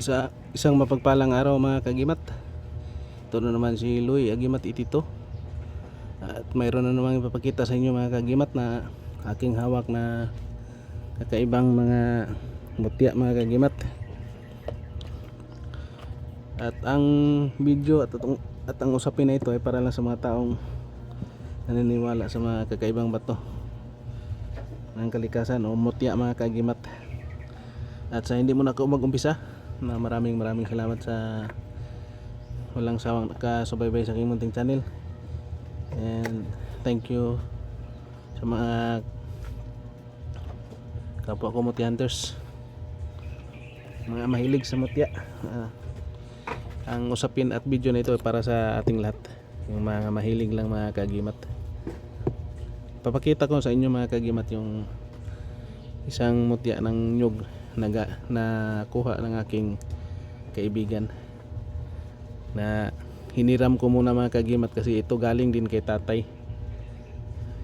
Isang mapagpalang araw mga kagimat. Ito na naman si Luy Agimat Itito. At mayroon na namang ipapakita sa inyo mga kagimat na aking hawak na kakaibang mga mutya mga kagimat. At ang video at ang usapin na ito ay para lang sa mga taong naniniwala sa mga kakaibang bato ng kalikasan o mutya mga kagimat. At sa hindi mo na ako mag-umpisa, na maraming salamat sa walang sawang nakasubaybay sa aking munting channel, and thank you sa mga kapwa ko mutya hunters, mga mahilig sa mutya. Ang usapin at video na ito ay para sa ating lahat, yung mga mahilig lang mga kagimat. Papakita ko sa inyo mga kagimat yung isang mutya ng nyug na kuha ng aking kaibigan, na hiniram ko muna mga kagimat kasi ito galing din kay tatay.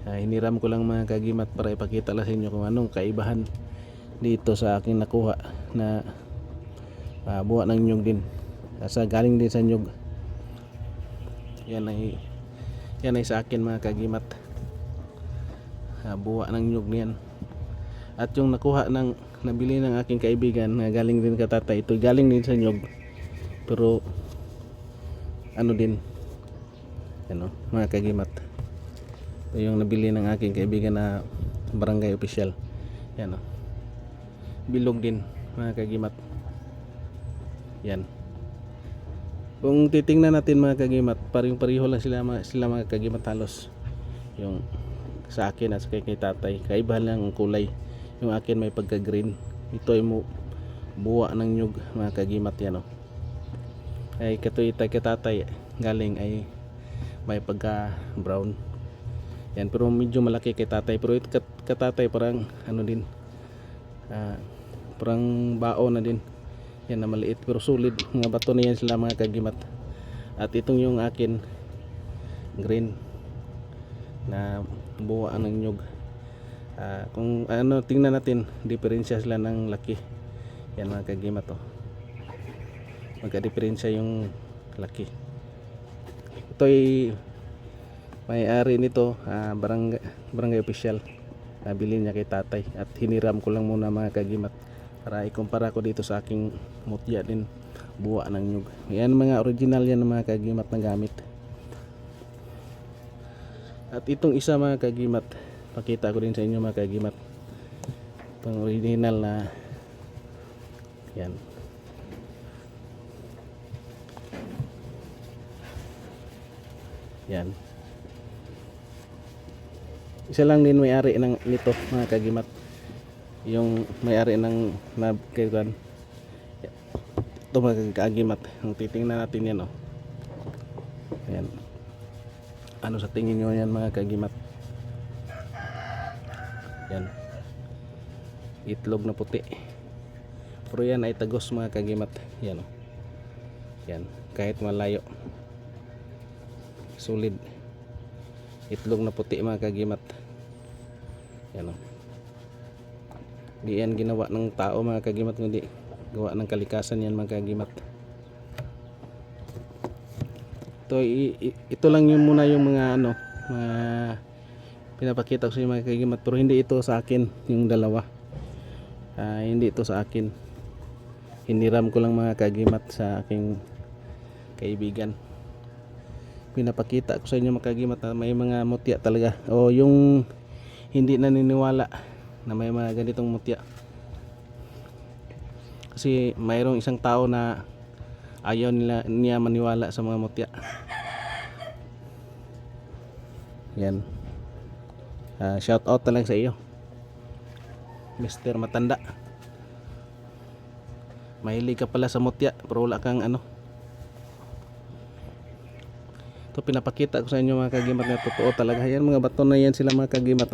Hiniram ko lang mga kagimat para ipakita lang sa inyo kung anong kaibahan dito sa aking nakuha na buwa ng nyug din, kasi galing din sa nyug. Yan ay sa akin mga kagimat, buwa ng nyug niyan. At yung nakuha nabili ng aking kaibigan na galing din kay tatay, ito galing din sa nyug, pero ano din, ano mga kagimat, ito yung nabili ng aking kaibigan na barangay official. Yan, bilog din mga kagimat. Yan, kung titingnan natin mga kagimat, pareho lang sila mga kagimat halos. Yung sa akin at sa kay tatay, kaiba lang ang kulay. Yung akin may pagka green, ito ay buwa ng nyug mga kagimat. Yan, ay katoy kay tatay galing ay may pagka brown. Yan, pero medyo malaki kay tatay, pero ito katatay parang ano din, parang bao na din. Yan na maliit pero solid mga bato na yan sila mga kagimat. At itong yung akin green na buwa ng nyug, kung ano, tingnan natin diferensya sila ng laki. Yan mga kagimat, magka-diferensya yung laki. Ito ay may-ari nito, barangay official, nabili niya kay tatay at hiniram ko lang muna mga kagimat para ikumpara ko dito sa aking mutya din, buwa ng nyug. Yan mga original yan mga kagimat na gamit. At itong isa mga kagimat, pakita ko din sa inyo mga kagimat, pang original na yan. Yan, isa lang din may-ari nito mga kagimat, yung may-ari ng kailan. Ito mga kagimat, ang titingnan natin yan, yan, ano sa tingin nyo yan mga kagimat? Yan, itlog na puti, pero yan ay tagos mga kagimat. Yan, yan, kahit malayo, solid, itlog na puti mga kagimat. Yan, di yan ginawa ng tao mga kagimat, kundi gawa ng kalikasan yan mga kagimat. Ito lang yung muna yung mga mga pinapakita ko sa inyo mga kagimat, pero hindi ito sa akin yung dalawa. Hindi ito sa akin, hiniram ko lang mga kagimat sa aking kaibigan. Pinapakita ko sa inyo mga kagimat na may mga mutya talaga, o yung hindi naniniwala na may mga ganitong mutya. Kasi mayroong isang tao na ayaw niya maniwala sa mga mutya. Yan, shout out na lang sa iyo, Mr. Matanda. Mahilig ka pala sa mutya pero wala kang ano. Ito pinapakita ko sa inyo mga kagimat na totoo talaga. Yan mga bato na yan sila mga kagimat,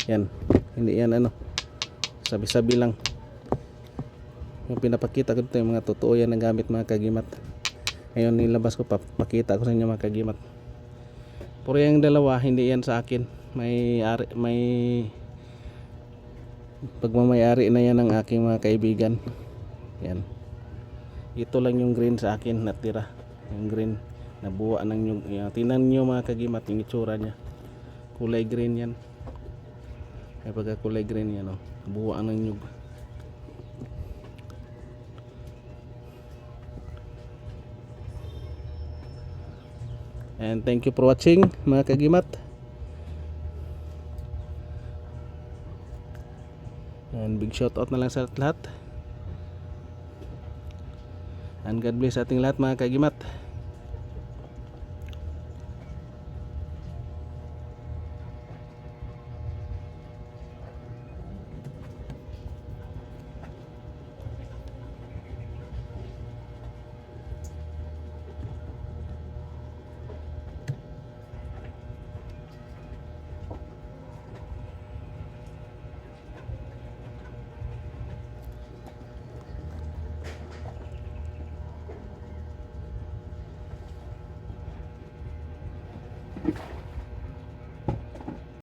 yan, hindi yan sabi-sabi lang. Yung pinapakita ko dito yung mga totoo yan na gamit mga kagimat. Ngayon nilabas ko, papakita ko sa inyo mga kagimat. Pero yung dalawa hindi yan sa akin, may pagmamayari na yan ng aking mga kaibigan. Yan, Ito lang yung green sa akin natira. Yung green nabuwa ng nyug. Tingnan nyo mga kagimat yung itsura niya. Kulay green yan. Ay pagka kulay green yan oh. Nabuwa ng nyug. And thank you for watching mga kagimat. And big shout out na lang sa lahat. And God bless ating lahat mga kagimat.